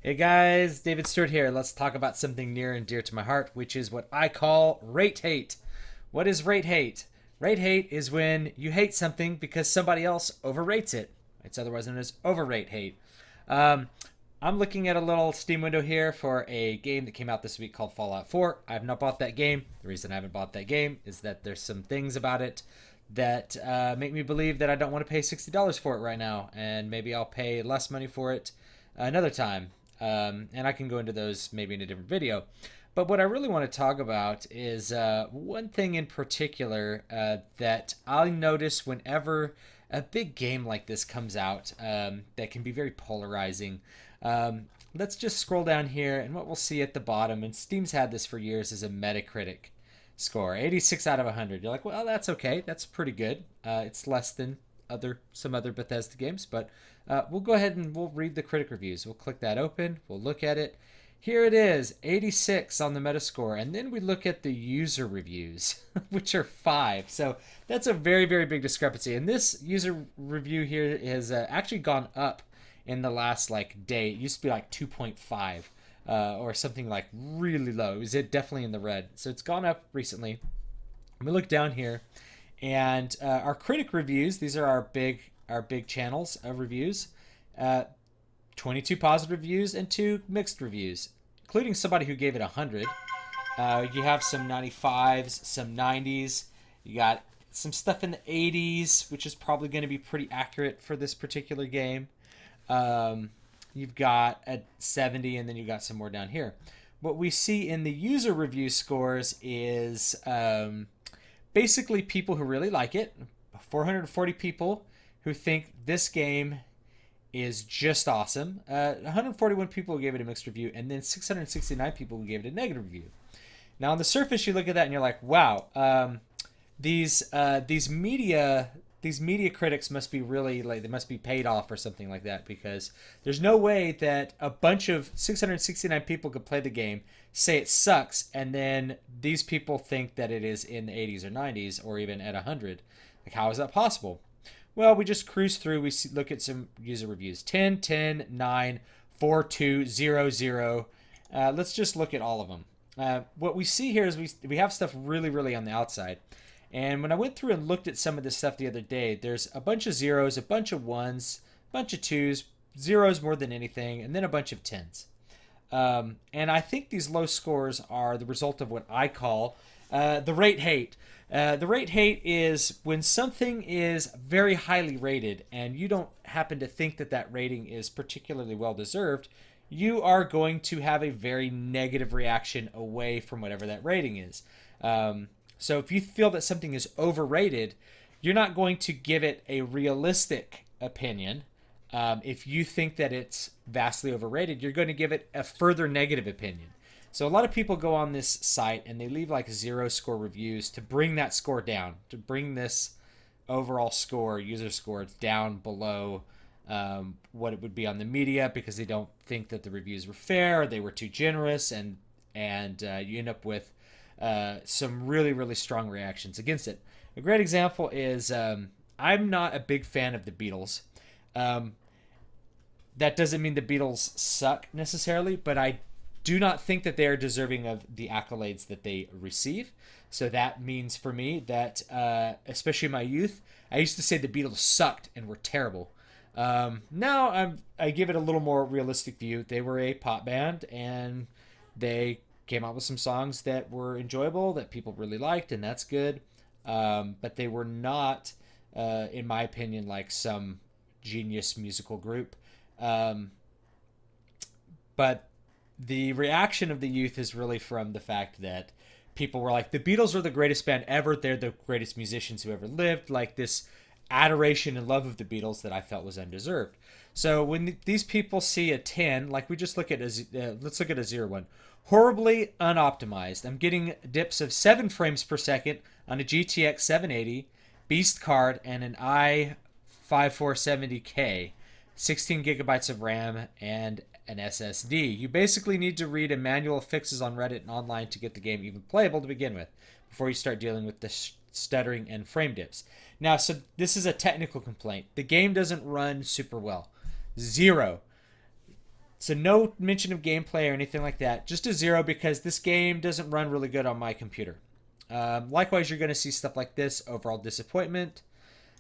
Hey guys, David Stewart here. Let's talk about something near and dear to my heart, which is what I call rate hate. What is rate hate? Rate hate is when you hate something because somebody else overrates it. It's otherwise known as overrate hate. Um, I'm looking at a little Steam window here for a game that came out this week called Fallout 4. I have not bought that game. The reason I haven't bought that game is that there's some things about it that make me believe that I don't want to pay $60 for it right now, and maybe I'll pay less money for it another time. And I can go into those maybe in a different video. But what I really want to talk about is one thing in particular that I notice whenever a big game like this comes out that can be very polarizing. Let's just scroll down here, and what we'll see at the bottom, and Steam's had this for years, is a Metacritic score, 86 out of 100. You're like, well, that's okay. That's pretty good. It's less than some other Bethesda games, but we'll go ahead and we'll read the critic reviews. We'll click that open. We'll look at it. Here it is, 86 on the Metascore, and then we look at the user reviews, which are 5. So that's a very, very big discrepancy. And this user review here has actually gone up in the last day. It used to be like 2.5 or something like really low. It was definitely in the red. So it's gone up recently. We look down here, and our critic reviews. These are our big channels of reviews. 22 positive reviews and 2 mixed reviews, including somebody who gave it 100. You have some 95s, some 90s. You got some stuff in the 80s, which is probably going to be pretty accurate for this particular game. You've got a 70, and then you've got some more down here. What we see in the user review scores is basically people who really like it. 440 people who think this game is just awesome. 141 people who gave it a mixed review, and then 669 people who gave it a negative review. Now, on the surface, you look at that and you're like, wow, these media critics must be really they must be paid off or something like that, because there's no way that a bunch of 669 people could play the game, say it sucks, and then these people think that it is in the 80s or 90s or even at 100. Like, how is that possible? Well, we just cruise through. Look at some user reviews. 10, 10, 9, 4, 2, 0, 0. Let's just look at all of them. What we see here is we have stuff really, really on the outside. And when I went through and looked at some of this stuff the other day, there's a bunch of zeros, a bunch of ones, a bunch of twos, zeros more than anything, and then a bunch of tens. And I think these low scores are the result of what I call the rate hate. The rate hate is when something is very highly rated and you don't happen to think that that rating is particularly well deserved, you are going to have a very negative reaction away from whatever that rating is. So if you feel that something is overrated, you're not going to give it a realistic opinion. If you think that it's vastly overrated, you're going to give it a further negative opinion. So a lot of people go on this site and they leave like 0 score reviews to bring that score down, to bring this overall score, user score, down below what it would be on the media, because they don't think that the reviews were fair, or they were too generous, and you end up with some really, really strong reactions against it. A great example is I'm not a big fan of the Beatles. That doesn't mean the Beatles suck necessarily, but I do not think that they are deserving of the accolades that they receive. So that means for me that, especially in my youth, I used to say the Beatles sucked and were terrible. Now I give it a little more realistic view. They were a pop band, and they came out with some songs that were enjoyable, that people really liked, and that's good. But they were not, in my opinion, like some genius musical group. But the reaction of the youth is really from the fact that people were like, the Beatles are the greatest band ever. They're the greatest musicians who ever lived. Like, this adoration and love of the Beatles that I felt was undeserved. So when these people see a 10, like we just look at let's look at a 0 one. Horribly unoptimized. I'm getting dips of 7 frames per second on a GTX 780, Beast card, and an i5-470K, 16 gigabytes of RAM, and an SSD. You basically need to read a manual fixes on Reddit and online to get the game even playable to begin with, before you start dealing with the stuttering and frame dips. Now, so this is a technical complaint. The game doesn't run super well. 0. So no mention of gameplay or anything like that. Just a 0 because this game doesn't run really good on my computer. Likewise, you're going to see stuff like this: overall disappointment,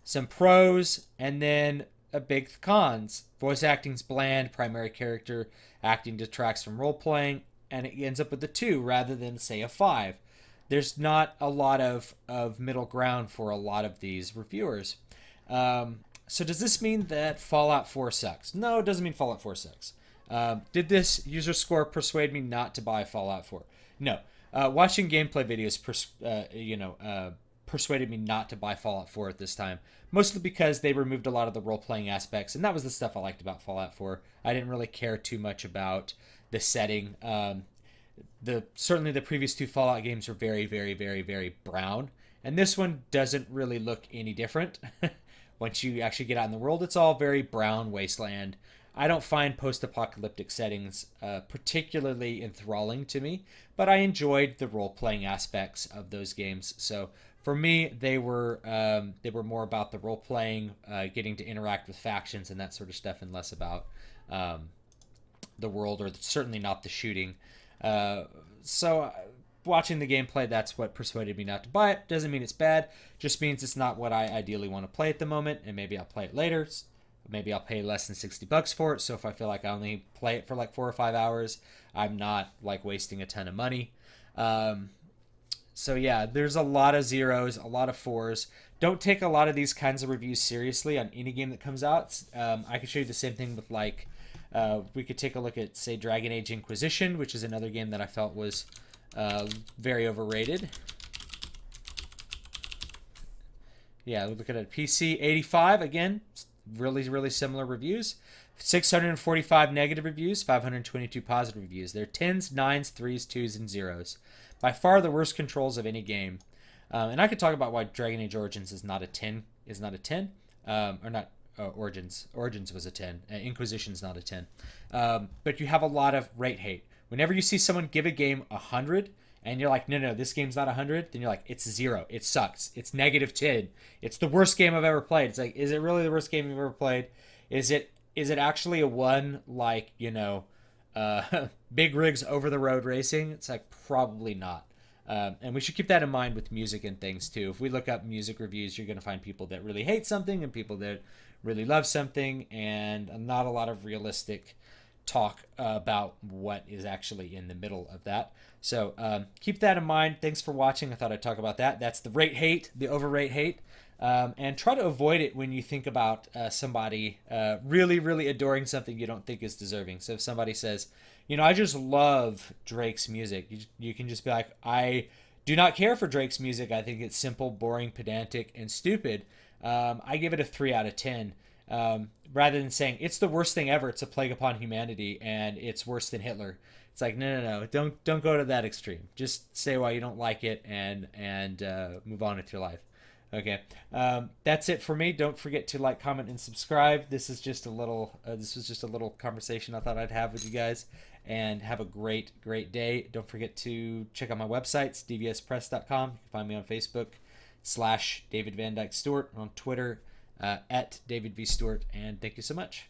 some pros, and then a big cons. Voice acting's bland, primary character acting detracts from role playing, and it ends up with a 2 rather than, say, a 5. There's not a lot of middle ground for a lot of these reviewers. So does this mean that Fallout 4 sucks? No, it doesn't mean Fallout 4 sucks. Did this user score persuade me not to buy Fallout 4? No. Watching gameplay videos, persuaded me not to buy Fallout 4 at this time, mostly because they removed a lot of the role-playing aspects, and that was the stuff I liked about Fallout 4. I didn't really care too much about the setting. Certainly the previous 2 Fallout games were very, very, very, very brown, and this one doesn't really look any different. Once you actually get out in the world, it's all very brown wasteland. I don't find post-apocalyptic settings particularly enthralling to me, but I enjoyed the role-playing aspects of those games. So for me, they were more about the role-playing, getting to interact with factions and that sort of stuff, and less about the world, or certainly not the shooting. So watching the gameplay, that's what persuaded me not to buy it. Doesn't mean it's bad, just means it's not what I ideally want to play at the moment, and maybe I'll play it later. Maybe I'll pay less than $60 for it, so if I feel like I only play it for like 4 or 5 hours, I'm not like wasting a ton of money. So yeah, there's a lot of 0s, a lot of 4s. Don't take a lot of these kinds of reviews seriously on any game that comes out. I can show you the same thing with like, we could take a look at, say, Dragon Age Inquisition, which is another game that I felt was very overrated. Yeah, look at it. PC 85 again, really, really similar reviews. 645 negative reviews, 522 positive reviews. They're 10s, 9s, 3s, 2s, and 0s. By far the worst controls of any game. And I could talk about why Dragon Age Origins is not a 10. Or not Origins. Origins was a 10. Inquisition's not a 10. But you have a lot of rate hate. Whenever you see someone give a game 100, and you're like, no, this game's not 100, then you're like, it's 0. It sucks. It's negative 10. It's the worst game I've ever played. It's like, is it really the worst game you've ever played? Is it actually a 1 like, Big Rigs Over the Road Racing? It's like, probably not. And we should keep that in mind with music and things too. If we look up music reviews, you're going to find people that really hate something and people that really love something, and not a lot of realistic talk about what is actually in the middle of that. So keep that in mind. Thanks for watching. I thought I'd talk about that. That's the rate hate, the overrate hate. And try to avoid it when you think about somebody really, really adoring something you don't think is deserving. So if somebody says, I just love Drake's music, you can just be like, I do not care for Drake's music. I think it's simple, boring, pedantic, and stupid. I give it a 3 out of 10. Rather than saying it's the worst thing ever, it's a plague upon humanity, and it's worse than Hitler. It's like, no, don't go to that extreme. Just say why you don't like it, and move on with your life. Okay, that's it for me. Don't forget to like, comment, and subscribe. This was just a little conversation I thought I'd have with you guys, and have a great day. Don't forget to check out my websites, dvspress.com. You can find me on Facebook /David Van Dyke Stewart, on Twitter at David V Stewart, and thank you so much.